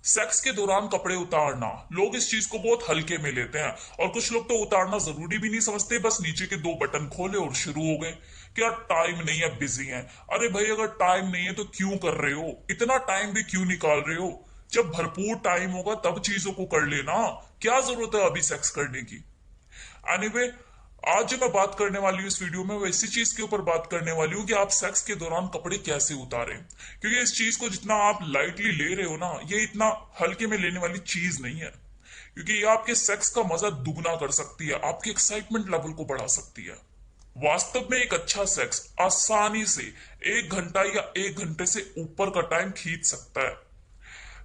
Sex के दौरान कपड़े उतारना, लोग इस चीज को बहुत हल्के में लेते हैं और कुछ लोग तो उतारना जरूरी भी नहीं समझते, बस नीचे के दो बटन खोले और शुरू हो गए। क्या टाइम नहीं है, बिजी है? अरे भाई, अगर टाइम नहीं है तो क्यों कर रहे हो? इतना टाइम भी क्यों निकाल रहे हो? जब भरपूर टाइम होगा तब चीजों को कर लेना। क्या जरूरत है अभी सेक्स करने की? एनीवे, आज जो मैं बात करने वाली हूँ इस वीडियो में, वो इसी चीज के ऊपर बात करने वाली हूँ कि आप सेक्स के दौरान कपड़े कैसे उतारें। क्योंकि इस चीज को जितना आप लाइटली ले रहे हो ना, ये इतना हल्के में लेने वाली चीज नहीं है। क्योंकि ये आपके सेक्स का मजा दुगना कर सकती है, आपके एक्साइटमेंट लेवल को बढ़ा सकती है। वास्तव में एक अच्छा सेक्स आसानी से 1 घंटा या 1 घंटे से ऊपर का टाइम खींच सकता है,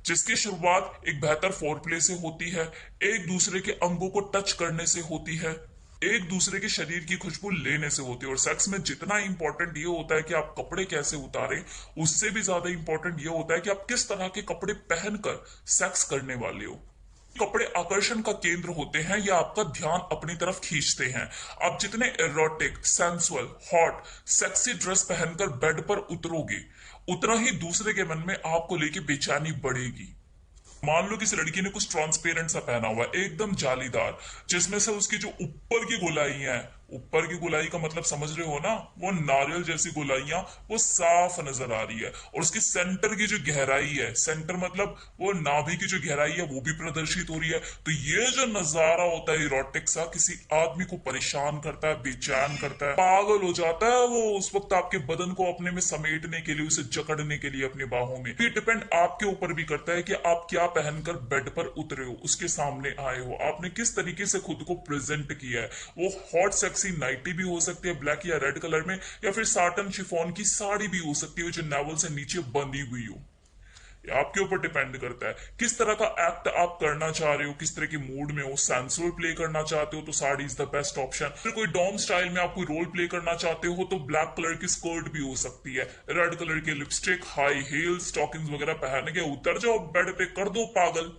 जिसकी शुरुआत एक बेहतर फोरप्ले से होती है, एक दूसरे के अंगों को टच करने से होती है, एक दूसरे के शरीर की खुशबू लेने से होती है। और सेक्स में जितना इंपॉर्टेंट ये होता है कि आप कपड़े कैसे उतारें, उससे भी ज्यादा इंपॉर्टेंट ये होता है कि आप किस तरह के कपड़े पहनकर सेक्स करने वाले हो। कपड़े आकर्षण का केंद्र होते हैं या आपका ध्यान अपनी तरफ खींचते हैं। आप जितने erotic, sensual, hot, sexy dress पहनकर बेड पर उतरोगे, उतना ही दूसरे के मन में आपको लेके बेचैनी बढ़ेगी। मान लो किसी लड़की ने कुछ ट्रांसपेरेंट सा पहना हुआ है, एकदम जालीदार, जिसमें से उसकी जो ऊपर की गोलाई है, ऊपर की गोलाई का मतलब समझ रहे हो ना, वो नारियल जैसी गोलाइयां वो साफ नजर आ रही है। और उसकी सेंटर की जो गहराई है, सेंटर मतलब वो नाभि की जो गहराई है, वो भी प्रदर्शित हो रही है। तो ये जो नजारा होता है इरोटिक सा, किसी आदमी को परेशान करता है, बेचैन करता है, पागल हो जाता है वो उस वक्त आपके बदन को अपने में समेटने के लिए, उसे जकड़ने के लिए अपनी बाहों में। ये डिपेंड आपके ऊपर भी करता है कि आप क्या पहनकर बेड पर उतरे हो, उसके सामने आए हो, आपने किस तरीके से खुद को प्रेजेंट किया है। वो हॉट सेक्सी नाइटी भी हो सकती है ब्लैक या रेड कलर में, या फिर साटन शिफॉन की साड़ी भी हो सकती है जो नावल से नीचे बंधी हुई हो। आपके ऊपर डिपेंड करता है किस तरह का एक्ट आप करना चाह रहे हो, किस तरह के मूड में हो। सेंसुअल प्ले करना चाहते हो तो sari is the best option. फिर कोई डॉम स्टाइल में आप कोई रोल प्ले करना चाहते हो तो ब्लैक कलर की स्कर्ट भी हो सकती है, रेड कलर के लिपस्टिक, हाई हील्स, स्टॉकिंग्स वगैरह पहन के उतर जाओ बेड पे, कर दो पागल।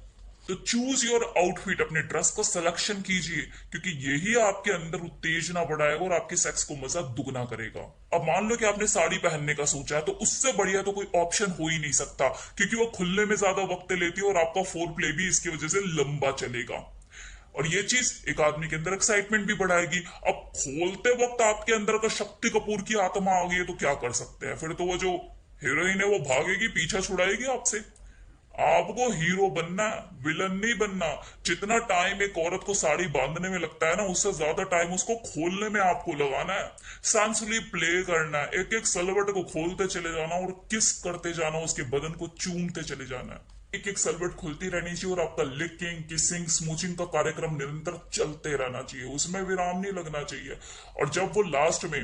तो चूज योर आउटफिट, अपने ड्रेस को सिलेक्शन कीजिए, क्योंकि यही आपके अंदर उत्तेजना बढ़ाएगा और आपके सेक्स को मजा दुगना करेगा। अब मान लो कि आपने साड़ी पहनने का सोचा है, तो उससे बढ़िया तो कोई ऑप्शन हो ही नहीं सकता, क्योंकि वो खुलने में ज्यादा वक्त लेती है और आपका फोर प्ले भी इसकी वजह से लंबा चलेगा। और ये चीज एक आदमी के अंदर एक्साइटमेंट भी बढ़ाएगी। अब खोलते वक्त आपके अंदर का शक्ति कपूर की आत्मा आ गई है, तो क्या कर सकते हैं? फिर तो वो जो हीरोइन है वो भागेगी, पीछा छुड़ाएगी आपसे। आपको हीरो बनना, विलन नहीं बनना। जितना टाइम एक औरत को साड़ी बांधने में लगता है ना, उससे ज्यादा टाइम उसको खोलने में आपको लगाना है। सेंसुअली प्ले करना है, एक एक सलवट को खोलते चले जाना और किस करते जाना, उसके बदन को चूमते चले जाना है। एक एक सलवट खुलती रहनी चाहिए और आपका लिकिंग, किसिंग, स्मूचिंग का कार्यक्रम निरंतर चलते रहना चाहिए, उसमें विराम नहीं लगना चाहिए। और जब वो लास्ट में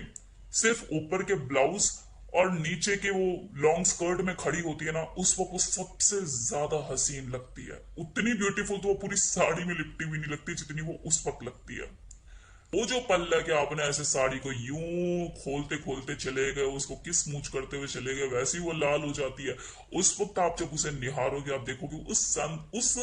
सिर्फ ऊपर के ब्लाउज और नीचे के वो लॉन्ग स्कर्ट में खड़ी होती है ना, उस वक्त वो सबसे ज्यादा हसीन लगती है। उतनी ब्यूटीफुल तो वो पूरी साड़ी में लिपटी हुई नहीं लगती जितनी वो उस वक्त लगती है। वो जो पल है कि आपने ऐसे साड़ी को यूं खोलते खोलते चले गए, उसको किस मूछ करते हुए चले गए, वैसे ही वो लाल हो जाती है। उस वक्त आप जब उसे निहारोगे, आप देखोगे उस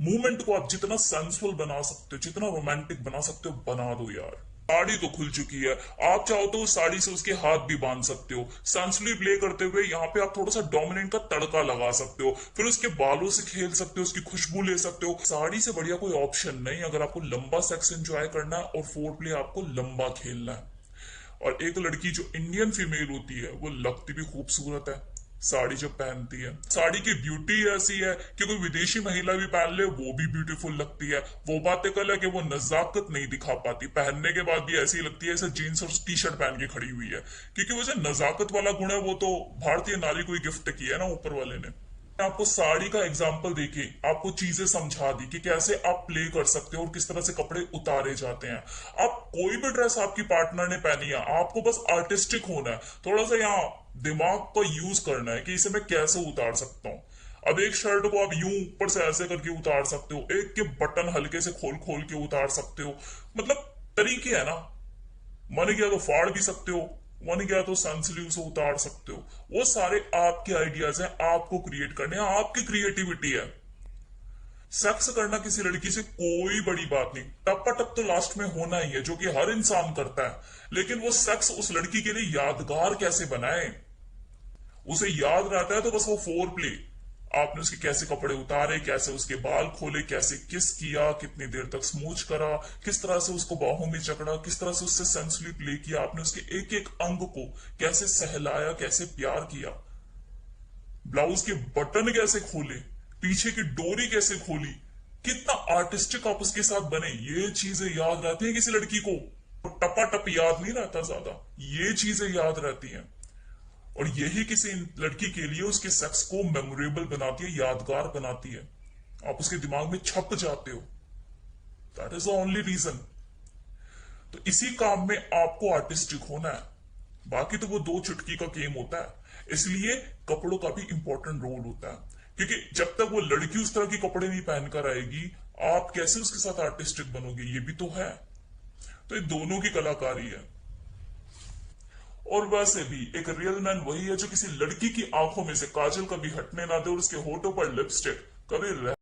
मूवमेंट को आप जितना सेंसुअल बना सकते हो, जितना रोमांटिक बना सकते हो, बना दो यार। साड़ी तो खुल चुकी है, आप चाहो तो उस साड़ी से उसके हाथ भी बांध सकते हो। सेंसुअली प्ले करते हुए यहाँ पे आप थोड़ा सा डोमिनेंट का तड़का लगा सकते हो, फिर उसके बालों से खेल सकते हो, उसकी खुशबू ले सकते हो। साड़ी से बढ़िया कोई ऑप्शन नहीं अगर आपको लंबा सेक्स एंजॉय करना है और फोर प्ले आपको लंबा खेलना है। और एक लड़की जो इंडियन फीमेल होती है, वो लगती भी खूबसूरत है साड़ी जब पहनती है। साड़ी की ब्यूटी ऐसी है कि कोई विदेशी महिला भी पहन ले वो भी ब्यूटीफुल लगती है। वो बातें कल है कि वो नजाकत नहीं दिखा पाती, पहनने के बाद भी ऐसी लगती है ऐसे जीन्स और टी शर्ट पहन के खड़ी हुई है, क्योंकि वो जो नजाकत वाला गुण है वो तो भारतीय नारी को ही गिफ्ट किया है ना ऊपर वाले ने। आपको साड़ी का एग्जाम्पल देके आपको चीजें समझा दी कि कैसे आप प्ले कर सकते हो और किस तरह से कपड़े उतारे जाते हैं। आप कोई भी ड्रेस आपकी पार्टनर ने पहनी है, आपको बस आर्टिस्टिक होना है, थोड़ा सा यहाँ दिमाग को यूज करना है कि इसे मैं कैसे उतार सकता हूँ। अब एक शर्ट को आप यूं ऊपर से ऐसे करके उतार सकते हो, एक के बटन हल्के से खोल खोल के उतार सकते हो, मतलब तरीके है ना। मन गया तो फाड़ भी सकते हो, मन गया तो सेंसुअली उसे उतार सकते हो। वो सारे आपके आइडियाज हैं, आपको क्रिएट करने हैं, आपकी क्रिएटिविटी है। सेक्स करना किसी लड़की से कोई बड़ी बात नहीं, टप्पा टप तो लास्ट में होना ही है, जो कि हर इंसान करता है। लेकिन वो सेक्स उस लड़की के लिए यादगार कैसे बनाए, उसे याद रहता है तो बस वो फोर प्ले, आपने उसके कैसे कपड़े उतारे, कैसे उसके बाल खोले, कैसे किस किया, कितनी देर तक स्मूच करा, किस तरह से उसको बाहों में जकड़ा, किस तरह से उससे सेंसुअली प्ले किया, आपने उसके एक एक अंग को कैसे सहलाया, कैसे प्यार किया, ब्लाउज के बटन कैसे खोले, पीछे की डोरी कैसे खोली, कितना आर्टिस्टिक आप उसके साथ बने, ये चीजें याद रहती हैं किसी लड़की को। टपा टप याद नहीं रहता ज्यादा, ये चीजें याद रहती हैं। और यही किसी लड़की के लिए उसके सेक्स को मेमोरेबल बनाती है, यादगार बनाती है। आप उसके दिमाग में छप जाते हो। That is the only reason. तो इसी काम में आपको आर्टिस्टिक होना है। बाकी तो वो दो चुटकी का गेम होता है। इसलिए कपड़ों का भी इंपॉर्टेंट रोल होता है, क्योंकि जब तक वो लड़की उस तरह के कपड़े नहीं पहनकर आएगी, आप कैसे उसके साथ आर्टिस्टिक बनोगे, ये भी तो है। तो ये दोनों की कलाकारी है। और वैसे भी एक रियल मैन वही है जो किसी लड़की की आंखों में से काजल कभी हटने ना दे और उसके होठों पर लिपस्टिक कभी